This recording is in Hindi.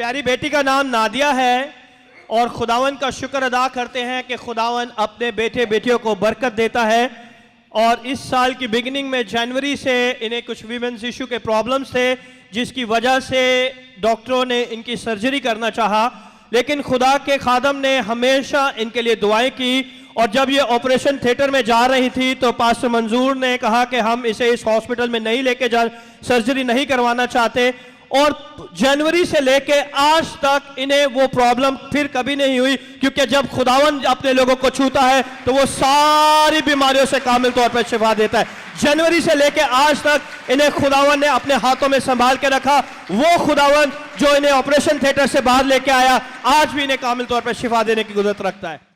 प्यारी बेटी का नाम नादिया है और खुदावन का शुक्र अदा करते हैं कि खुदावन अपने बेटे बेटियों को बरकत देता है। और इस साल की बिगिनिंग में जनवरी से इन्हें कुछ वीमेंस इशू के प्रॉब्लम्स थे, जिसकी वजह से डॉक्टरों ने इनकी सर्जरी करना चाहा, लेकिन खुदा के खादम ने हमेशा इनके लिए दुआएं की। और जब ये ऑपरेशन थिएटर में जा रही थी तो पास्टर मंजूर ने कहा कि हम इसे इस हॉस्पिटल में नहीं लेके जा, सर्जरी नहीं करवाना चाहते। और जनवरी से लेके आज तक इन्हें वो प्रॉब्लम फिर कभी नहीं हुई, क्योंकि जब खुदावन अपने लोगों को छूता है तो वो सारी बीमारियों से कामिल तौर पर शिफा देता है। जनवरी से लेके आज तक इन्हें खुदावन ने अपने हाथों में संभाल के रखा। वो खुदावन जो इन्हें ऑपरेशन थिएटर से बाहर लेके आया, आज भी इन्हें कामिल तौर पर शिफा देने की कुदरत रखता है।